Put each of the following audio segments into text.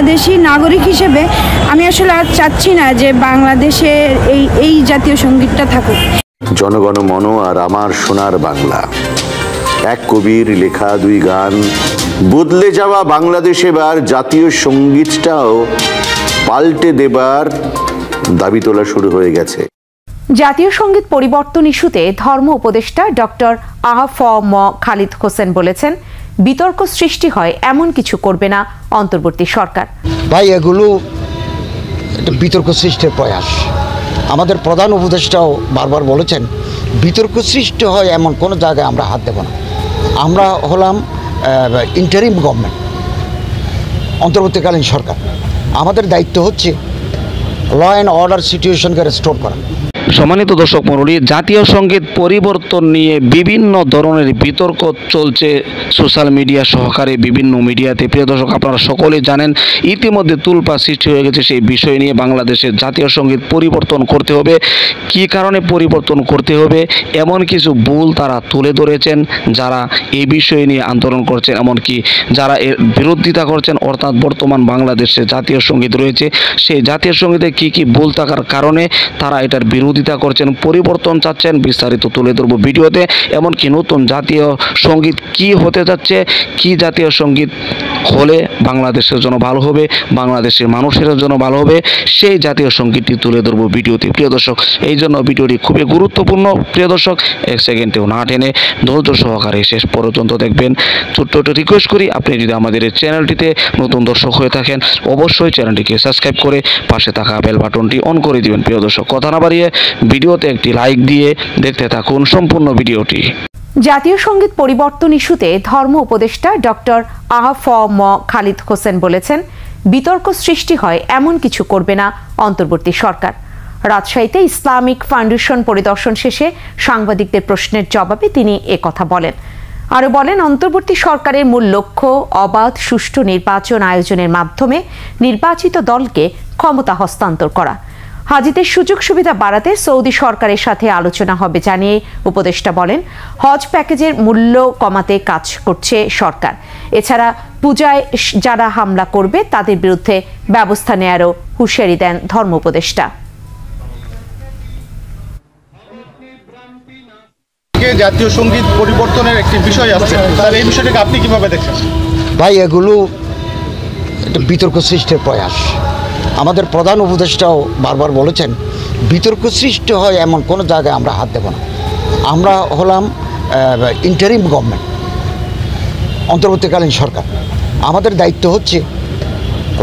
বাংলাদেশি নাগরিক হিসেবে আমি আসলে আর চাচ্ছি না যে বাংলাদেশে এই জাতীয় সঙ্গীতটা থাকুক। জনগণ মন আর আমার সোনার বাংলা, এক কবির লেখা দুই গান, বদলে যাওয়া বাংলাদেশ এবার জাতীয় সঙ্গীতটাও পাল্টে দেবার দাবি তোলা শুরু হয়ে গেছে। জাতীয় সঙ্গীত পরিবর্তন ইস্যুতে ধর্ম উপদেষ্টা ডক্টর আ.ফ.ম. খালিদ হোসেন বলেছেন, বিতর্ক সৃষ্টি হয় এমন কিছু করবে না অন্তর্বর্তী সরকার। ভাই, এগুলো বিতর্ক সৃষ্টির প্রয়াস। আমাদের প্রধান উপদেষ্টাও বারবার বলেছেন, বিতর্ক সৃষ্টি হয় এমন কোনো জায়গায় আমরা হাত দেব না। আমরা হলাম ইন্টারিম গভর্নমেন্ট, অন্তর্বর্তীকালীন সরকার। আমাদের দায়িত্ব হচ্ছে ল অ্যান্ড অর্ডার সিচুয়েশনকে রেস্টোর করা। সম্মানিত দর্শক মণ্ডলী, জাতীয় সঙ্গীত পরিবর্তন নিয়ে বিভিন্ন ধরনের বিতর্ক চলছে সোশ্যাল মিডিয়া সহকারে বিভিন্ন মিডিয়াতে। প্রিয় দর্শক, আপনারা সকলেই জানেন ইতিমধ্যে তুলপা সৃষ্টি হয়ে গেছে সেই বিষয় নিয়ে। বাংলাদেশের জাতীয় সঙ্গীত পরিবর্তন করতে হবে, কী কারণে পরিবর্তন করতে হবে, এমন কিছু ভুল তারা তুলে ধরেছেন যারা এই বিষয় নিয়ে আন্দোলন করছেন, এমনকি যারা এর বিরোধিতা করছেন। অর্থাৎ বর্তমান বাংলাদেশে জাতীয় সঙ্গীত রয়েছে, সেই জাতীয় সঙ্গীতে কী কী ভুল থাকার কারণে তারা এটার বিরোধিতা করছেন, পরিবর্তন চাচ্ছেন, বিস্তারিত তুলে ধরব ভিডিওতে। এমনকি নতুন জাতীয় সঙ্গীত কি হতে যাচ্ছে, কি জাতীয় সঙ্গীত হলে বাংলাদেশের জন্য ভালো হবে, বাংলাদেশের মানুষের জন্য ভালো হবে, সেই জাতীয় সঙ্গীতটি তুলে ধরব ভিডিওতে। প্রিয় দর্শক, এই জন্য ভিডিওটি খুবই গুরুত্বপূর্ণ। প্রিয় দর্শক, এক সেকেন্ডেও না টেনে ধৈর্য সহকারে শেষ পর্যন্ত দেখবেন। ছোট্ট একটা রিকোয়েস্ট করি, আপনি যদি আমাদের এই চ্যানেলটিতে নতুন দর্শক হয়ে থাকেন, অবশ্যই চ্যানেলটিকে সাবস্ক্রাইব করে পাশে থাকা বেল বাটনটি অন করে দিবেন। প্রিয় দর্শক, কথা না বাড়িয়ে ভিডিওতে একটি লাইক দিয়ে দেখতে থাকুন সম্পূর্ণ ভিডিওটি। জাতীয় সঙ্গীত পরিবর্তন ইস্যুতে ধর্ম উপদেষ্টা ডক্টর আ.ফ.ম. খালিদ হোসেন বলেছেন, বিতর্ক সৃষ্টি হয় এমন কিছু করবে না অন্তর্বর্তী সরকার। রাজশাহীতে ইসলামিক ফাউন্ডেশন পরিদর্শন শেষে সাংবাদিকদের প্রশ্নের জবাবে তিনি একথা বলেন। আরও বলেন, অন্তর্বর্তী সরকারের মূল লক্ষ্য অবাধ সুষ্ঠু নির্বাচন আয়োজনের মাধ্যমে নির্বাচিত দলকে ক্ষমতা হস্তান্তর করা। হাজিদের সুযোগ সুবিধা বাড়াতে সৌদি সরকারের সাথে আলোচনা হবে জানিয়ে উপদেষ্টা বলেন, হজ প্যাকেজের মূল্য কমাতে কাজ করছে সরকার। এছাড়া পূজায় যারা হামলা করবে তাদের বিরুদ্ধে ব্যবস্থা নেয়ারও হুঁশিয়ারি দেন ধর্ম উপদেষ্টা। জাতীয় সঙ্গীত পরিবর্তনের একটি বিষয় আছে, তার এই বিষয়টাকে আপনি কিভাবে দেখেন? ভাই, এগুলো বিতর্ক সৃষ্টির প্রয়াস। আমাদের প্রধান উপদেষ্টাও বারবার বলেছেন, বিতর্ক সৃষ্টি হয় এমন কোনো জায়গায় আমরা হাত দেব না। আমরা হলাম ইন্টারিম গভর্নমেন্ট, অন্তর্বর্তীকালীন সরকার। আমাদের দায়িত্ব হচ্ছে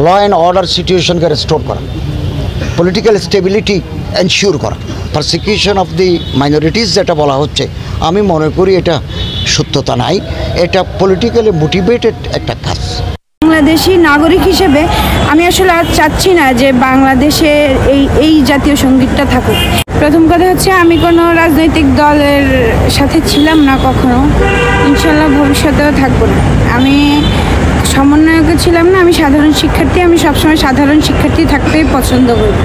ল অ্যান্ড অর্ডার সিচুয়েশনকে রেস্টোর করা, পলিটিক্যাল স্টেবিলিটি এনশিওর করা। পারসিকিউশন অফ দি মাইনরিটিস যেটা বলা হচ্ছে, আমি মনে করি এটা সত্যতা নাই, এটা পলিটিক্যালি মোটিভেটেড একটা কাজ। বাংলাদেশি নাগরিক হিসেবে আমি আসলে আর চাচ্ছি না যে বাংলাদেশে এই জাতীয় সঙ্গীতটা থাকুক। প্রথম কথা হচ্ছে, আমি কোনো রাজনৈতিক দলের সাথে ছিলাম না কখনো, ইনশাল্লাহ ভবিষ্যতেও থাকবো না। আমি সমন্বয়কে ছিলাম না, আমি সাধারণ শিক্ষার্থী। আমি সবসময় সাধারণ শিক্ষার্থী থাকতেই পছন্দ করি।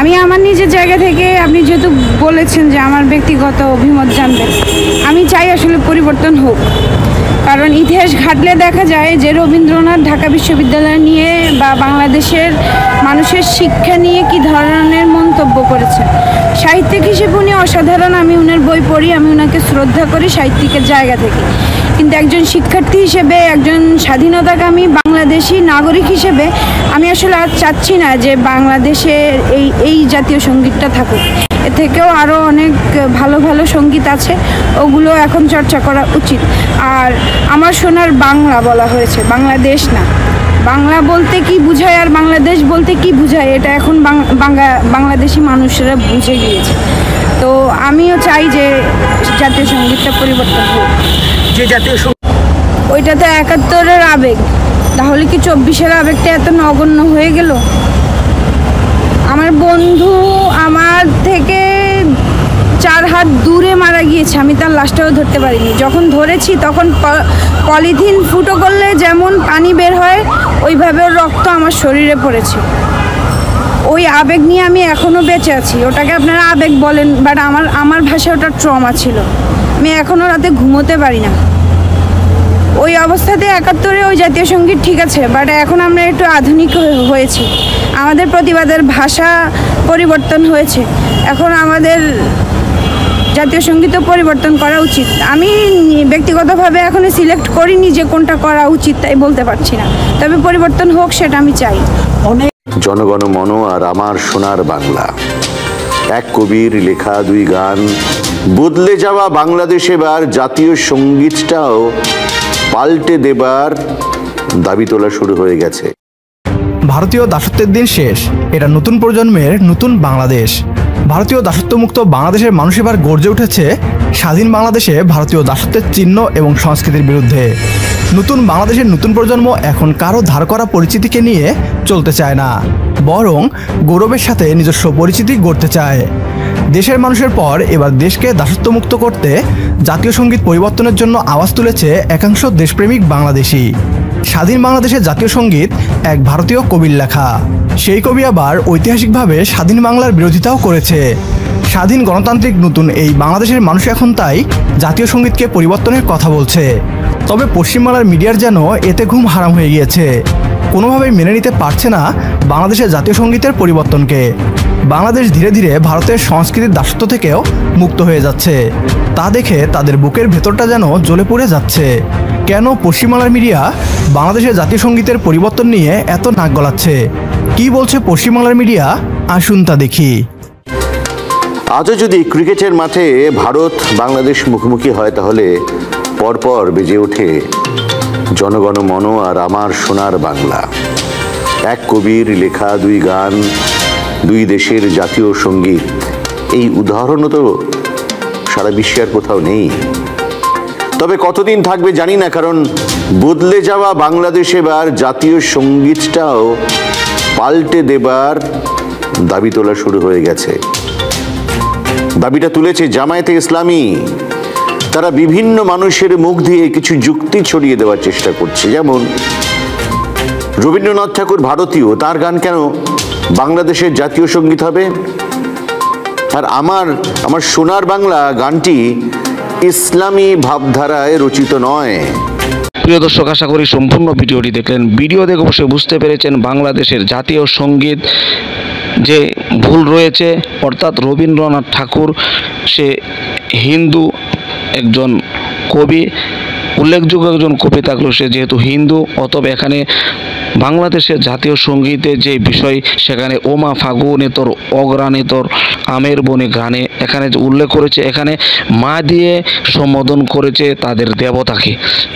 আমি আমার নিজের জায়গা থেকে, আপনি যেহেতু বলেছেন যে আমার ব্যক্তিগত অভিমত জানবেন, আমি চাই আসলে পরিবর্তন হোক। কারণ ইতিহাস ঘাটলে দেখা যায় যে রবীন্দ্রনাথ ঢাকা বিশ্ববিদ্যালয় নিয়ে বা বাংলাদেশের মানুষের শিক্ষা নিয়ে কি ধরনের মন্তব্য করেছেন। সাহিত্যিক হিসেবে উনি অসাধারণ, আমি উনার বই পড়ি, আমি ওনাকে শ্রদ্ধা করি সাহিত্যিকের জায়গা থেকে। কিন্তু একজন শিক্ষার্থী হিসেবে, একজন স্বাধীনতাকামী বাংলাদেশি নাগরিক হিসেবে আমি আসলে আর চাচ্ছি না যে বাংলাদেশের এই জাতীয় সঙ্গীতটা থাকুক। এর থেকেও আরও অনেক ভালো ভালো সঙ্গীত আছে, ওগুলো এখন চর্চা করা উচিত। আর আমার সোনার বাংলা বলা হয়েছে, বাংলাদেশ না। বাংলা বলতে কি বুঝায় আর বাংলাদেশ বলতে কি বুঝায়, এটা এখন বাংলাদেশি মানুষেরা বুঝে গিয়েছে। তো আমিও চাই যে জাতীয় সঙ্গীতটা পরিবর্তন হোক। যে জাতীয় ওইটা তো ৭১-এর আবেগ, তাহলে কি ২৪-এর আবেগটা এত নগণ্য হয়ে গেল? আমার বন্ধু আমার থেকে ৪ হাত দূরে মারা গিয়েছে, আমি তার লাশটাও ধরতে পারিনি। যখন ধরেছি তখন পলিথিন ফুটো করলে যেমন পানি বের হয়, ওইভাবে রক্ত আমার শরীরে পড়েছে। ওই আবেগ নিয়ে আমি এখনও বেঁচে আছি। ওটাকে আপনারা আবেগ বলেন, বাট আমার ভাষায় ওটা ট্রমা ছিল। আমি এখনও রাতে ঘুমোতে পারি না। ওই অবস্থাতে 71-এ ওই জাতীয় সঙ্গীত ঠিক আছে, বাট এখন আমরা একটু আধুনিক হয়েছি, আমাদের প্রতিবাদের ভাষা পরিবর্তন হয়েছে, এখন আমাদের জাতীয় সঙ্গীতও পরিবর্তন করা উচিত। আমি ব্যক্তিগতভাবে এখনো সিলেক্ট করিনি যে কোনটা করা উচিত, তাই বলতে পারছি না, তবে পরিবর্তন হোক সেটা আমি চাই। জনগণ মন আর আমার সোনার বাংলা, এক কবির লেখা দুই গান, বদলে যাওয়া বাংলাদেশ এবার জাতীয় সঙ্গীতটাও পাল্টে দেবার দাবি তোলা শুরু হয়ে গেছে। ভারতীয় দাসত্বের দিন শেষ, এটা নতুন প্রজন্মের নতুন বাংলাদেশ। ভারতীয় দাসত্বমুক্ত বাংলাদেশের মানুষ এবার গর্জে উঠেছে স্বাধীন বাংলাদেশে ভারতীয় দাসত্বের চিহ্ন এবং সংস্কৃতির বিরুদ্ধে। নতুন বাংলাদেশের নতুন প্রজন্ম এখন কারো ধার করা পরিচিতিকে নিয়ে চলতে চায় না, বরং গৌরবের সাথে নিজস্ব পরিচিতি গড়তে চায়। দেশের মানুষের পর এবার দেশকে দাসত্বমুক্ত করতে জাতীয় সঙ্গীত পরিবর্তনের জন্য আওয়াজ তুলেছে একাংশ দেশপ্রেমিক বাংলাদেশি। স্বাধীন বাংলাদেশের জাতীয় সঙ্গীত এক ভারতীয় কবির লেখা। সেই কবি আবার ঐতিহাসিকভাবে স্বাধীন বাংলার বিরোধিতাও করেছে। স্বাধীন গণতান্ত্রিক নতুন এই বাংলাদেশের মানুষ এখন তাই জাতীয় সঙ্গীতকে পরিবর্তনের কথা বলছে। তবে পশ্চিমবাংলার মিডিয়ার যেন এতে ঘুম হারাম হয়ে গিয়েছে, কোনোভাবেই মেনে নিতে পারছে না বাংলাদেশের জাতীয় সঙ্গীতের পরিবর্তনকে। বাংলাদেশ ধীরে ধীরে ভারতের সংস্কৃতির দাসত্ব থেকেও মুক্ত হয়ে যাচ্ছে, তা দেখে তাদের বুকের ভেতরটা যেন জ্বলে পড়ে যাচ্ছে। কেন পশ্চিমবাংলার মিডিয়া বাংলাদেশের জাতীয় সঙ্গীতের পরিবর্তন নিয়ে এত নাক গলাচ্ছে? কি বলছে পশ্চিমবাংলার মিডিয়া, আসুন তা দেখি। আজও যদি ক্রিকেটের মাঠে ভারত বাংলাদেশ মুখোমুখি হয়, তাহলে পরপর বেজে ওঠে জনগণ মন আর আমার সোনার বাংলা, এক কবির লেখা দুই গান, দুই দেশের জাতীয় সঙ্গীত। এই উদাহরণও তো সারা বিশ্বে আর কোথাও নেই। তবে কতদিন থাকবে জানি না, কারণ বদলে যাওয়া বাংলাদেশ এবার জাতীয় সঙ্গীতটাও পাল্টে দেবার দাবি তোলা শুরু হয়ে গেছে। দাবিটা তুলেছে জামায়াতে ইসলামী। তারা বিভিন্ন মানুষের মুখ দিয়ে কিছু যুক্তি ছড়িয়ে দেওয়ার চেষ্টা করছে, যেমন রবীন্দ্রনাথ ঠাকুর ভারতীয়, তার গান কেন বাংলাদেশের জাতীয় সঙ্গীত হবে? আর আমার সোনার বাংলা গানটি ইসলামী ভাবধারায় রচিত নয়। প্রিয় দর্শক, আশা করি সম্পূর্ণ ভিডিওটি দেখলেন। ভিডিও দেখে অবশ্যই বুঝতে পেরেছেন বাংলাদেশের জাতীয় সঙ্গীত যে ভুল রয়েছে, অর্থাৎ রবীন্দ্রনাথ ঠাকুর সে হিন্দু একজন কবি, উল্লেখযোগ্য একজন কবি থাকলেও সে যেহেতু হিন্দু, অতএব এখানে বাংলাদেশের জাতীয় সঙ্গীতের যে বিষয়, সেখানে ওমা ফাগুনে তোর অগ্রাণে তোর আমের বনে গানে এখানে যে উল্লেখ করেছে, এখানে মা দিয়ে সম্বোধন করেছে তাদের দেবতাকে।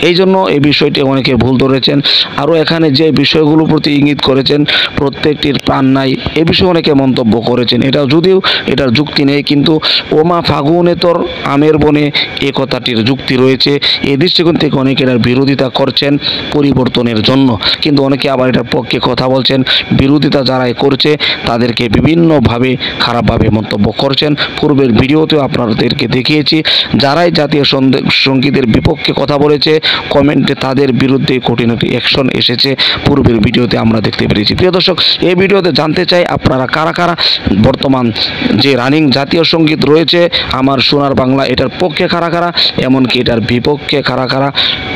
এই জন্য এই বিষয়টি অনেকে ভুল ধরেছেন। আরও এখানে যে বিষয়গুলোর প্রতি ইঙ্গিত করেছেন, প্রত্যেকটির প্রাণ নাই, এ বিষয়ে অনেকে মন্তব্য করেছেন। এটা যদিও এটার যুক্তি নেই, কিন্তু ওমা ফাগুনে তোর আমের বনে এ কথাটির যুক্তি রয়েছে। এই দৃষ্টিকোণ থেকে অনেকে এটার বিরোধিতা করছেন পরিবর্তনের জন্য, কিন্তু অনেকে আবার এটার পক্ষে কথা বলছেন। বিরোধিতা যারাই করছে তাদেরকে বিভিন্নভাবে খারাপভাবে মন্তব্য করছেন। পূর্বের ভিডিওতেও আপনাদেরকে দেখিয়েছি, যারাই জাতীয় সঙ্গীতের বিপক্ষে কথা বলেছে কমেন্টে তাদের বিরুদ্ধে কঠিন অ্যাকশন এসেছে, পূর্বের ভিডিওতে আমরা দেখতে পেরেছি। প্রিয় দর্শক, এই ভিডিওতে জানতে চাই আপনারা কারা কারা বর্তমান যে রানিং জাতীয় সঙ্গীত রয়েছে আমার সোনার বাংলা, এটার পক্ষে কারা কারা, এমনকি এটার বিপক্ষে কারা কারা।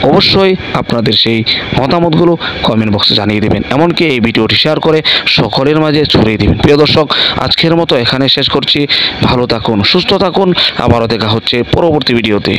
অবশ্যই আপনাদের সেই মতামতগুলো কমেন্ট বক্সে জানিয়ে দেবেন, এমনকি এই ভিডিওটি শেয়ার করে সকলের মাঝে ছড়িয়ে দেবেন। প্রিয় দর্শক, আজকের মতো এখানে শেষ করছি। ভালো থাকুন, সুস্থ থাকুন, আবারও দেখা হচ্ছে পরবর্তী ভিডিওতে।